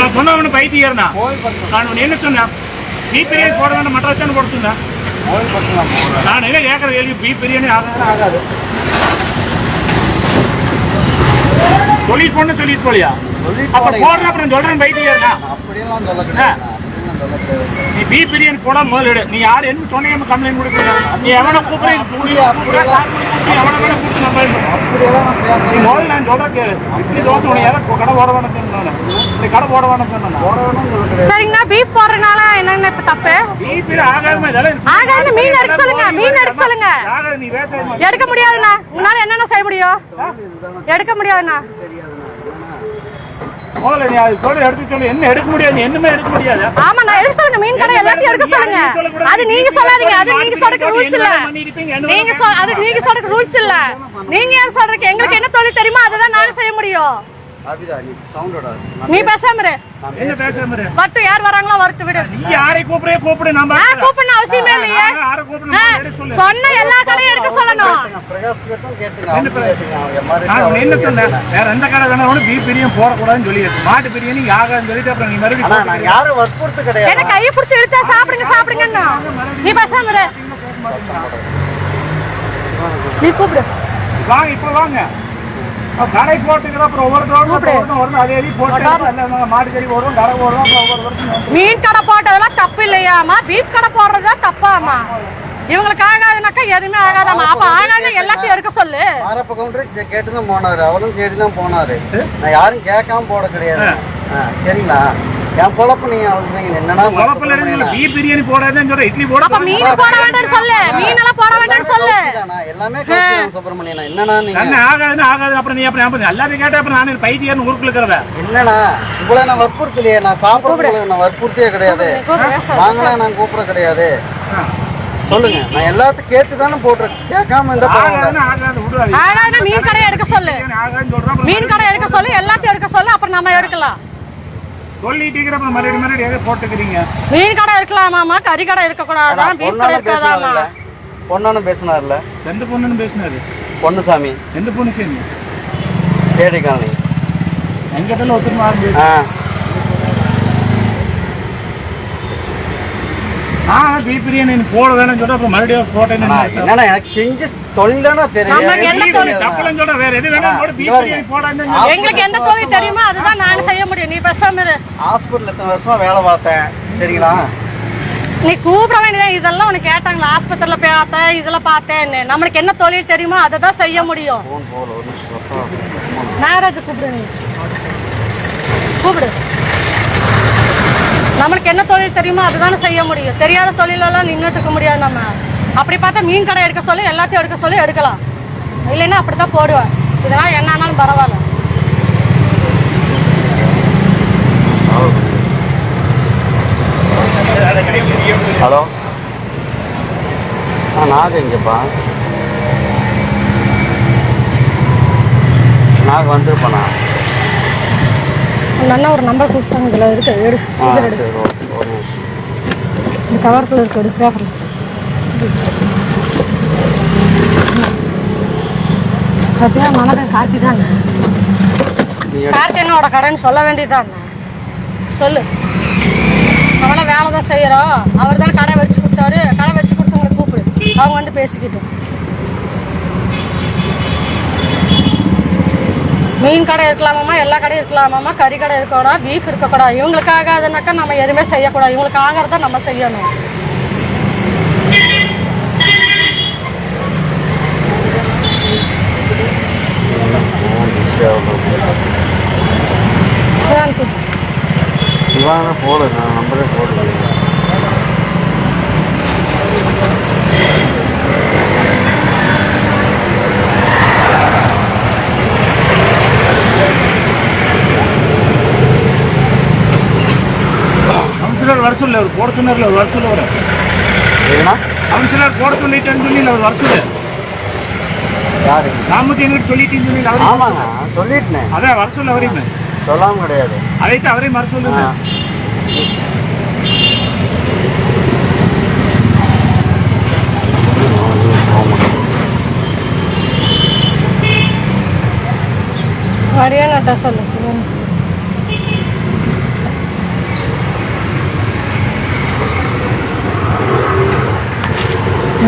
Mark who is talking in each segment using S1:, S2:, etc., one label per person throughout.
S1: நான் சொன்னவனு பைத்தியர்னா நான் என்ன சொன்னேன் பீஃப் பிரியாணி போட வேண்டாம் மட்டன் வச்சானு கொடுத்துருந்தேன் நான் என்ன கேட்கற கேள்வி பீஃப் பிரியாணி ஆகாது சொல்லிட்டு போன சொல்லிட்டு போலியா அப்ப போடுற அப்புறம் சொல்றேன் பைத்தியர்னா நீ பீஃப் பிரியாணி போட முதல்ல நீ யார் என்ன சொன்னீங்க கம்ப்ளைண்ட் கொடுக்குறீங்க நீ எவனை கூப்பிடுறீங்க நீ முதல்ல நான் சொல்றேன் கேளு இட்லி தோசை உனக்கு யாரும் கடை போட வேணும் சொன்னேன் கடை போட வேணும் சொன்னேன்
S2: சரிங்கண்ணா பீஃப் போடுறதுனால என்னென்ன இப்ப தப்பு
S1: பீஃப் ஆகாம
S2: ஆகாது மீன் எடுக்க சொல்லுங்க மீன் எடுக்க சொல்லுங்க
S1: நீ வேற
S2: எடுக்க முடியாதுண்ணா உங்களால என்னென்ன செய்ய முடியும் எடுக்க முடியாதுண்ணா
S1: முதல்ல நீ அது சொல்ல எடுத்து சொல்லு என்ன எடுக்க முடியாது என்னமே எடுக்க முடியாது
S2: ஆமா நான் எடுக்க சொல்லுங்க மீன் கடை எல்லாத்தையும் எடுக்க சொல்லுங்க அது நீங்க சொல்லாதீங்க அது நீங்க சொல்ற ரூல்ஸ் இல்ல நீங்க அது நீங்க சொல்ற ரூல்ஸ் இல்ல நீங்க ஏன் சொல்றீங்க எங்களுக்கு என்ன தொழில் தெரியுமா அததான் நாங்க செய்ய முடியும் நீ பேசாம இரு
S1: என்ன பேசாம இரு
S2: பட்டு யார் வராங்களோ வரட்டு விடு
S1: நீ யாரை கூப்பிடு நம்ம
S2: கூப்பிடணும் அவசியமே இல்லையே
S1: யாரை கூப்பிடு
S2: சொன்ன எல்லா கடையும் எடுக்க சொல்லணும்
S1: என்ன சொன்ன வேற எந்த கடை வேணாலும் பீஃப் பிரியாணி போடக்கூடாதுன்னு சொல்லிடுச்சு மாட்டு பிரியாணி ஆகாதுன்னு சொல்லிட்டு அப்புறம் நீ மறுபடியும்
S3: யாரும் வற்புறுத்து கிடையாது
S2: என்ன கையை பிடிச்சி இழுத்தா சாப்பிடுங்க நீ பேசாம இரு நீ கூப்பிடு
S1: வாங்க இப்ப வாங்க கடை போட்டுக்கிற அப்புறம் ஒவ்வொரு அதே போட்டு மாட்டு கறி போடுறோம் கடை போடுறோம் ஒவ்வொரு
S2: மீன் கடை போட்டதெல்லாம் தப்பு இல்லையாமா பீஃப் கடை போடுறதா தப்பாமா இவங்களுக்கு ஆகாதுனாக்கா எதுவுமே ஆகாதாமா அப்ப ஆகாது எல்லாத்தையும் எடுக்க சொல்லு
S3: ஆரப்ப கவுண்டர் கேட்டுதான் போனாரு அவரும் சரிதான் போனாரு நான் யாரும் கேட்காம போட கிடையாது சரிங்களா என் பொழப்பு நீங்க என்னன்னா
S1: பீஃப் பிரியாணி போடாதுன்னு சொல்ற இட்லி போட
S2: அப்ப மீன் போட வேண்டாம்னு சொல்லு மீன் எல்லாம் போட வேண்டாம்னு சொல்லு
S3: எல்லாமே கேட்கிறேன் சுப்பிரமணியனா என்னன்னா நீங்க
S1: என்ன ஆகாது அப்புறம் நீ அப்புறம் எல்லாத்தையும் கேட்டா அப்புறம் நான் பைத்தியர்னு ஊருக்குள்ள இருக்கிறத
S3: என்னன்னா உங்களை நான் வற்புறுத்தலையே நான் சாப்பிடுறது நான் வற்புறுத்தியே கிடையாது வாங்கலாம் நான் கூப்பிட கிடையாது சொல்லுங்க நான் எல்லாத்தையும் கேட்டுதானே போடுறேன் கேட்காம இந்த
S2: ஆகாதுன்னா மீன் கடை எடுக்க சொல்லு மீன் கடை எடுக்க சொல்லு எல்லாத்தையும் எடுக்க சொல்லு அப்புறம் நம்ம எடுக்கலாம்
S1: சொல்லிட்டீங்க அப்புறம் மறுபடியும் எதை போட்டுக்கிறீங்க
S2: மீன் கடை இருக்கலாமாமா கறி கடை இருக்க கூடாதா பீஃப் கடை இருக்காதாமா
S3: பொண்ணு பேசினார்ல
S1: எந்த பொண்ணுன்னு பேசினாரு
S3: பொண்ணுசாமி
S1: எந்த பொண்ணு சேர்ந்து
S3: கேடி காலனி
S1: எங்கிட்ட ஒத்துமா பீஃப் பிரியாணி போட வேணும்னு சொல்ற அப்புறம் மறுபடியும் போட்டேன்னு
S3: என்னன்னா எனக்கு செஞ்ச தொழில் தானே தெரியும்
S1: தப்பலன்னு சொல்ற வேற எது வேணா போடு பீஃப் பிரியாணி போடான்னு
S2: எங்களுக்கு எந்த தொழில் தெரியுமோ அதுதான் நான் செய்ய முடியும் நீ பேசாம இரு
S3: ஹாஸ்பிடல்ல எத்தனை வருஷமா வேலை பார்த்தேன் சரிங்களா
S2: நீ கூப்பிட வேண்டியதான் இதெல்லாம் உனக்கு கேட்டாங்களா ஆஸ்பத்திரியில பார்த்தேன் இதெல்லாம் பார்த்தேன்னு நம்மளுக்கு என்ன தொழில் தெரியுமோ அதை தான் செய்ய முடியும் நாகராஜ் கூப்பிடு நீ கூப்பிடு நம்மளுக்கு என்ன தொழில் தெரியுமோ அதுதானே செய்ய முடியும் தெரியாத தொழிலெல்லாம் நின்றுட்டு இருக்க முடியாது நம்ம அப்படி பார்த்தா மீன் கடை எடுக்க சொல்லி எல்லாத்தையும் எடுக்க சொல்லி எடுக்கலாம் இல்லைன்னா அப்படித்தான் போடுவேன் இதெல்லாம் என்ன ஆனாலும் பரவாயில்ல
S3: ஹலோ நாக எங்கப்பா நாக வந்துருப்பாண்ணா
S2: அந்த அண்ணா ஒரு நம்பர் கொடுத்தாங்க இதில் இருக்கு எடு சீக்கிரம் எடு இந்த கவருக்குள்ள இருக்கு எடு பேப்பரில் சத்யா மனதன் கார்த்தி தானே கார்த்தி என்னோட கடைன்னு சொல்ல வேண்டியதானே சொல்லு அவளை வேலை தான் செய்கிறோம் அவர் தான் கடை வச்சு கொடுத்தாரு கடை வச்சு கொடுத்தவங்களை கூப்பிடு அவங்க வந்து பேசிக்கிட்டு மீன் கடை இருக்கலாமாம்மா எல்லா கடையும் இருக்கலாமாம்மா கறி கடை இருக்கக்கூடாது பீஃப் இருக்கக்கூடாது இவங்களுக்கு ஆகாதுனாக்கா நம்ம எதுவுமே செய்யக்கூடாது இவங்களுக்கு ஆகிறத நம்ம செய்யணும்
S3: சிவான போடு நான் நம்பரே போடுவேன்
S1: வருஷம் ஒரு போட சொன்னார்ல ஒரு வருஷம் வர கவுன்சிலர் போட சொல்லிட்டேன்னு சொல்லி ஒரு வருஷம்
S3: யாரு
S1: நாமக்கு எங்கிட்ட சொல்லிட்டேன்னு சொல்லி
S3: ஆமாங்க சொல்லிட்டேன்
S1: அதான் வர சொல்ல வரையுமே
S3: சொல்லாம கிடையாது
S1: அதைத்தான் அவரையும் வர சொல்லுங்க
S2: வரையா நான் சொல்லு சொல்லுங்க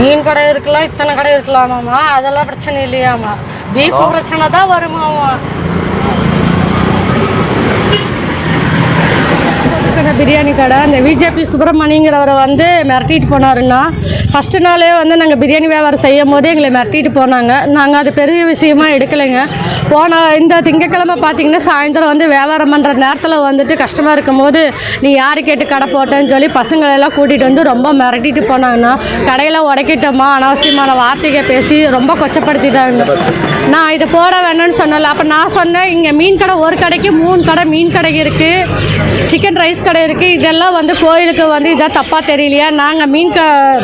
S2: மீன் கடை இருக்கலாம், இத்தனை கடை இருக்கலாமாம்மா, அதெல்லாம் பிரச்சனை இல்லையாம்மா. பீஃப் பிரச்சனை தான் வருமாம்மா. பிரியாணி கடை அந்த பிஜேபி சுப்பிரமணியங்கிறவரை வந்து மிரட்டிட்டு போனாருன்னா, ஃபஸ்ட்டு நாளே வந்து நாங்கள் பிரியாணி வியாபாரம் செய்யும் போதே எங்களை மிரட்டிட்டு போனாங்க. நாங்கள் அது பெரிய விஷயமா எடுக்கலைங்க. இந்த திங்கக்கிழமை பார்த்தீங்கன்னா சாயந்தரம் வந்து வியாபாரம் பண்ணுற நேரத்தில் வந்துட்டு கஷ்டமாக இருக்கும் போது நீ யார் கேட்டு கடை போட்டேன்னு சொல்லி பசங்களெல்லாம் கூட்டிகிட்டு வந்து ரொம்ப மிரட்டிட்டு போனாங்கன்னா, கடையில் உடைக்கிட்டோமா அனாவசியமான வார்த்தையை பேசி ரொம்ப கொச்சப்படுத்திட்டாங்க. நான் இதை போட வேணும்னு சொன்னல. அப்போ நான் சொன்னேன், இங்கே மீன் கடை ஒரு கடைக்கு 3 கடை மீன் கடை இருக்குது, சிக்கன் ரைஸ் கடை இருக்குது. இதெல்லாம் வந்து கோயிலுக்கு வந்து இதான் தப்பாக தெரியலையா? நாங்கள்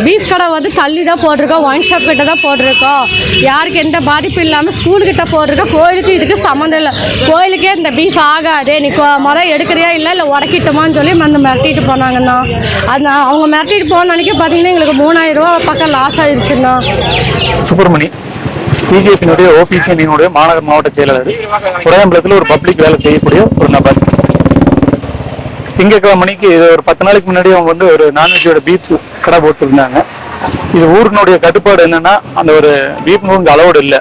S2: பீஃப் கடை வந்து தள்ளி தான் போட்டிருக்கோம், ஒயின் ஷாப் கிட்ட தான் போட்டிருக்கோம், யாருக்கு எந்த பாதிப்பு இல்லாமல் ஸ்கூலுக்கிட்ட போட்டிருக்கோம். கோயிலுக்கு இதுக்கு சம்மந்தம் இல்லை, கோயிலுக்கே இந்த பீஃப் ஆகாது, நீ முதல் எடுக்கிறியா இல்லை உடைக்கிட்டோமான்னு சொல்லி வந்து மிரட்டிட்டு போனாங்கண்ணா. அது அவங்க மிரட்டிட்டு போன அன்றைக்கி பார்த்தீங்கன்னா எங்களுக்கு 3000 ரூபா பக்கம் லாஸ் ஆயிடுச்சுண்ணா.
S4: சுப்பிரமணி பிஜேபியினுடைய ஓபிசி அணியினுடைய மாநகர் மாவட்ட செயலாளர், உடையம்பலத்தில் ஒரு பப்ளிக் வேலை செய்யக்கூடிய ஒரு நபர். திங்கட்கிழமை மணிக்கு இது ஒரு 10 நாளைக்கு முன்னாடி அவங்க வந்து ஒரு நான்வெஜ்ஜோட பீஃப் கடை போட்டுருந்தாங்க. இது ஊரினுடைய கட்டுப்பாடு என்னன்னா, அந்த ஒரு பீஃப் இங்கே அலோடு இல்லை.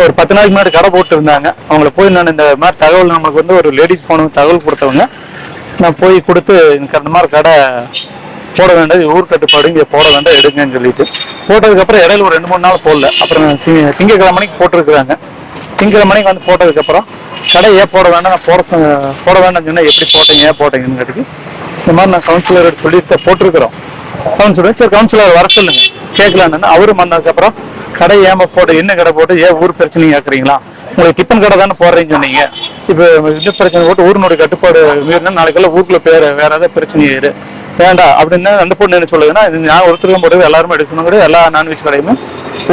S4: ஒரு 10 நாளைக்கு முன்னாடி கடை போட்டு இருந்தாங்க. அவங்கள போய் நான் இந்த மாதிரி தகவல், நமக்கு வந்து ஒரு லேடிஸ் போன தகவல் கொடுத்தவங்க, நான் போய் கொடுத்து எனக்கு அந்த மாதிரி கடை போட வேண்டாம், ஊர் கட்டுப்பாடு இங்கே போட வேண்டாம் எடுங்கன்னு சொல்லிட்டு போட்டதுக்கப்புறம் இடையில ஒரு 2-3 நாள் போடல. அப்புறம் திங்கட்கிழமை மணிக்கு போட்டிருக்கிறாங்க. திங்கட்கிழமை மணிக்கு வந்து போட்டதுக்கப்புறம் கடை ஏன் போட வேண்டாம், நான் போட வேண்டாம்னு சொன்னால் எப்படி போட்டீங்க ஏன் போட்டீங்கன்னு கேட்டு இந்த மாதிரி நான் கவுன்சிலர் சொல்லிட்டு போட்டிருக்கிறோம். கவுன்சிலர் சரி கவுன்சிலர் வர சொல்லுங்க கேட்கலான்னு அவரும் வந்ததுக்கப்புறம் கடை ஏமா போட்டு என்ன கடை போட்டு ஏன் ஊர் பிரச்சனை கேட்குறீங்களா, உங்களுக்கு டிஃபன் கடை தானே போடுறீங்கன்னு சொன்னீங்க, இப்போ இந்த பிரச்சனை போட்டு ஊரினுடைய கட்டுப்பாடு மீறினா நாளைக்கெல்லாம் ஊருக்குள்ள வேற ஏதாவது பிரச்சனை ஏறு வேண்டாம் அப்படின்னு அந்த பொண்ணு என்ன சொல்லுதுன்னா, நான் ஒருத்தருக்கும் போடுறது எல்லாருமே எடுக்கணும், எல்லா நான்வெஜ் கடையுமே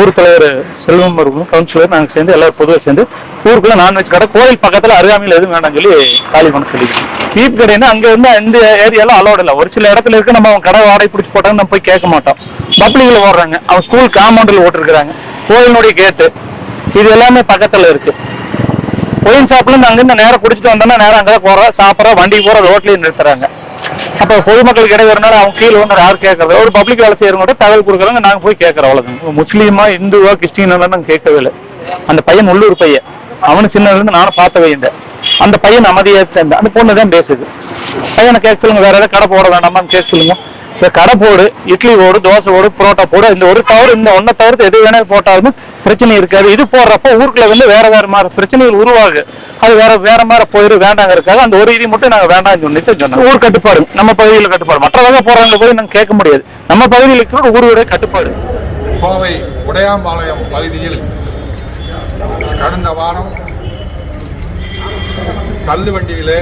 S4: ஊர் தலைவர் செல்வம் இருக்கும் கவுன்சிலர் நாங்கள் சேர்ந்து எல்லாரும் பொதுவாக சேர்ந்து ஊருக்குள்ள நான்வெஜ் கடை கோயில் பக்கத்தில் அருகாமையில் எதுவும் வேண்டாம்னு சொல்லி காலி பண்ண சொல்லிடுவோம். பீப் கடைன்னா அங்கே வந்து இந்த ஏரியாலாம் அலோடு இல்லை. ஒரு சில இடத்துல இருக்கு, நம்ம அவன் கடை வாடகை பிடிச்சி போட்டாங்க நம்ம போய் கேட்க மாட்டோம். பப்ளிக்கில் ஓடுறாங்க, அவன் ஸ்கூல் காம்பவுண்டில் ஓட்டிருக்கிறாங்க, கோயிலினுடைய கேட்டு இது எல்லாமே பக்கத்தில் இருக்கு. ஒயின் ஷாப்ல இருந்து அங்கிருந்து நேரம் குடிச்சிட்டு வந்தோம்னா நேரம் அங்கே தான் போகிறோம், சாப்பிட்றோம், வண்டிக்கு போகிற ரோட்லேயே நிறுத்துறாங்க. அப்போ பொதுமக்களுக்கு இடைவெளினால அவங்க கீழே வந்து யார் கேட்கறது, ஒரு பப்ளிக் வேலை செய்யறவங்க தகவல் கொடுக்குறாங்க, நாங்கள் போய் கேட்கறோம், அவ்வளோதான். முஸ்லீமா இந்துவா கிறிஸ்டினா நாங்கள் கேட்கவே இல்லை. அந்த பையன் உள்ளூர் பையன், அவனு சின்னதுலேருந்து நானும் பார்த்த வையந்த அந்த பையன் அமைதியாக சேர்ந்த அந்த பொண்ணு தான் பேசுது. பையனை கேட்க சொல்லுங்க, வேற ஏதாவது கடை போட வேண்டாமான்னு கேட்க சொல்லுங்க. இந்த கடை போடு, இட்லி போடு, தோசை போடு, புரோட்டா போடு, இந்த ஒரு தவிர இந்த ஒன்றை தவிர்த்து எது வேணாலும் போட்டாலும் பிரச்சனை இருக்காது. இது போடுறப்போ ஊருக்குள்ள வந்து வேற மாதிரி பிரச்சனைகள் உருவாகுது, அது வேற மாதிரி போயிரு வேண்டாங்க இருக்காது. அந்த ஒரு இது மட்டும் நாங்கள் வேண்டாம்னு சொல்லிட்டு சொன்னோம். ஊர் கட்டுப்பாடு நம்ம பகுதியில் கட்டுப்பாடு, மற்ற வகை போறாங்க போய் நாங்கள் கேட்க முடியாது. நம்ம பகுதியில் இருக்கிற ஊருடைய கட்டுப்பாடு.
S5: கோவை உடையாம்பாளையம் பகுதியில் கடந்த வாரம் தள்ளுவண்டியிலே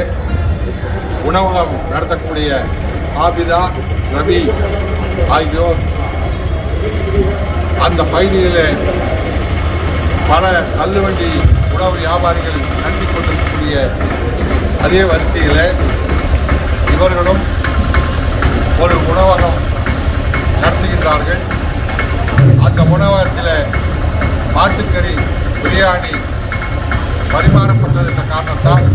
S5: உணவகம் நடத்தக்கூடிய ஆபிதா, ரவி ஆகியோர் அந்த பகுதியிலே பல தள்ளுவண்டி உணவு வியாபாரிகள் நடத்தி கொண்டிருக்கக்கூடிய அதே வரிசையில் இவர்களும் ஒரு உணவகம் நடத்துகின்றார்கள். அந்த உணவகத்தில் மாட்டுக்கறி பிரியாணி பரிமாறப்பட்டது என்ற காரணத்தால்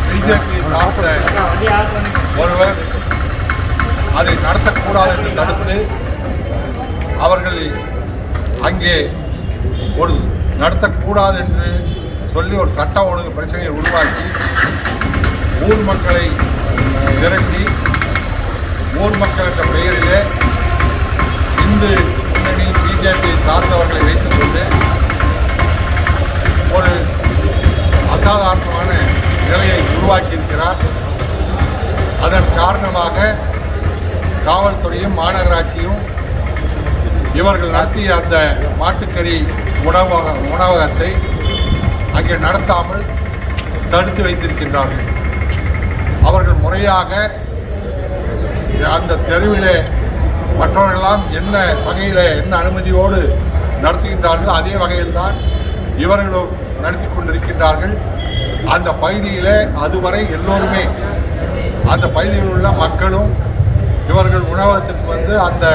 S5: பிஜேபி சார்ந்த ஒருவர் அதை நடத்தக்கூடாது என்று தடுத்து அவர்கள் அங்கே ஒரு நடத்தக்கூடாது என்று சொல்லி ஒரு சட்டம் ஒழுங்கு பிரச்சனையை உருவாக்கி ஊர் மக்களை திரட்டி ஊர் மக்கள் என்ற பெயரிலே இந்து முன்னணி பிஜேபியை சார்ந்தவர்களை வைத்துக் கொண்டு ஒரு அசாதாரணமான நிலையை உருவாக்கியிருக்கிறார். அதன் காரணமாக காவல்துறையும் மாநகராட்சியும் இவர்கள் நடத்திய அந்த மாட்டுக்கறி உணவகத்தை அங்கே நடத்தாமல் தடுத்து வைத்திருக்கின்றார்கள். அவர்கள் முறையாக அந்த தெருவிலே மற்றவர்களெல்லாம் என்ன வகையில் என்ன அனுமதியோடு நடத்துகின்றார்கள் அதே வகையில்தான் இவர்களும் நடத்தி கொண்டிருக்கின்றார்கள். அந்த பகுதியில் அதுவரை எல்லோருமே அந்த பகுதியில் உள்ள மக்களும் இவர்கள் உணவகத்திற்கு வந்து அந்த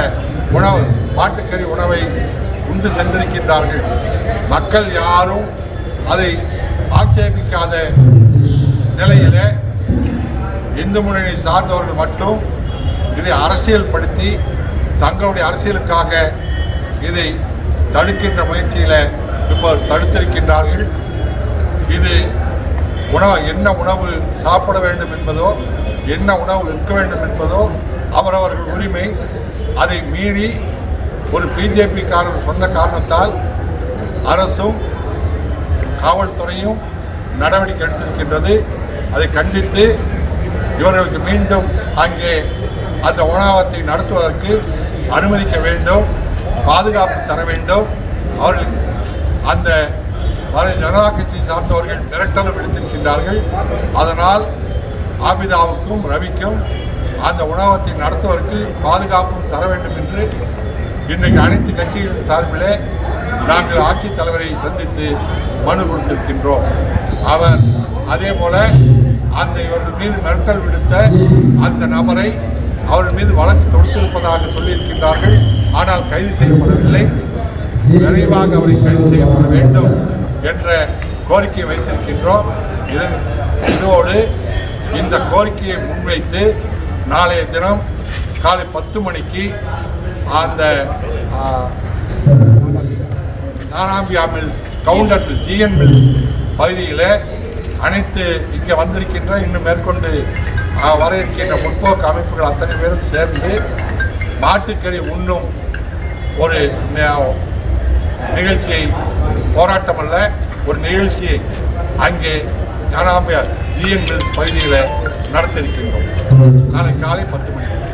S5: மாட்டுக்கறி உணவை உண்டு சென்றிருக்கின்றார்கள். மக்கள் யாரும் அதை ஆட்சேபிக்காத நிலையில் இந்து முன்னணி சார்ந்தவர்கள் மட்டும் இதை அரசியல் படுத்தி தங்களுடைய அரசியலுக்காக இதை தடுக்கின்ற முயற்சியில் இப்போ தடுத்திருக்கின்றார்கள். இது என்ன உணவு சாப்பிட வேண்டும் என்பதோ என்ன உணவு விற்க வேண்டும் என்பதோ அவரவர்கள் உரிமை. அதை மீறி ஒரு பிஜேபிக்காரர் சொன்ன காரணத்தால் அரசும் காவல்துறையும் நடவடிக்கை எடுத்திருக்கின்றது. அதை கண்டித்து இவர்களுக்கு மீண்டும் அங்கே அந்த உணவகத்தை நடத்துவதற்கு அனுமதிக்க வேண்டும், பாதுகாப்பு தர வேண்டும். அவர்கள் அந்த பாரதிய ஜனதா கட்சி சார்ந்தவர்கள் மிரட்டலும் விடுத்திருக்கின்றார்கள். அதனால் ஆபிதாவுக்கும் ரவிக்கும் அந்த உணவகத்தை நடத்துவதற்கு பாதுகாப்பும் தர வேண்டும் என்று இன்றைக்கு அனைத்து கட்சிகளின் சார்பிலே நாங்கள் ஆட்சித் தலைவரை சந்தித்து மனு கொடுத்திருக்கின்றோம். அவர் அதே போல அந்த இவர்கள் மீது மிரட்டல் விடுத்த அந்த நபரை அவர்கள் மீது வழக்கு தொடுத்திருப்பதாக சொல்லியிருக்கின்றார்கள். ஆனால் கைது செய்யப்படவில்லை. விரைவாக அவரை கைது செய்யப்பட வேண்டும் என்ற கோரிக்கையை வைத்திருக்கின்றோம். இதோடு இந்த கோரிக்கையை முன்வைத்து நாளைய தினம் காலை 10 மணிக்கு அந்த நானாம்பியா மில்ஸ் கவுண்டர் ஜிஎன் மில்ஸ் பகுதியில் அனைத்து இங்கே வந்திருக்கின்ற இன்னும் மேற்கொண்டு வர இருக்கின்ற முற்போக்கு அமைப்புகள் அத்தனை பேரும் சேர்ந்து மாட்டுக்கறி உண்ணும் ஒரு நிகழ்ச்சியை, போராட்டம் அல்ல, ஒரு நிகழ்ச்சியை அங்கே ஞானாம்பியா ஜிஎன் மில்ஸ் பகுதியில் நடத்திருக்கின்றோம். நாளை காலை 10 மணிக்கு.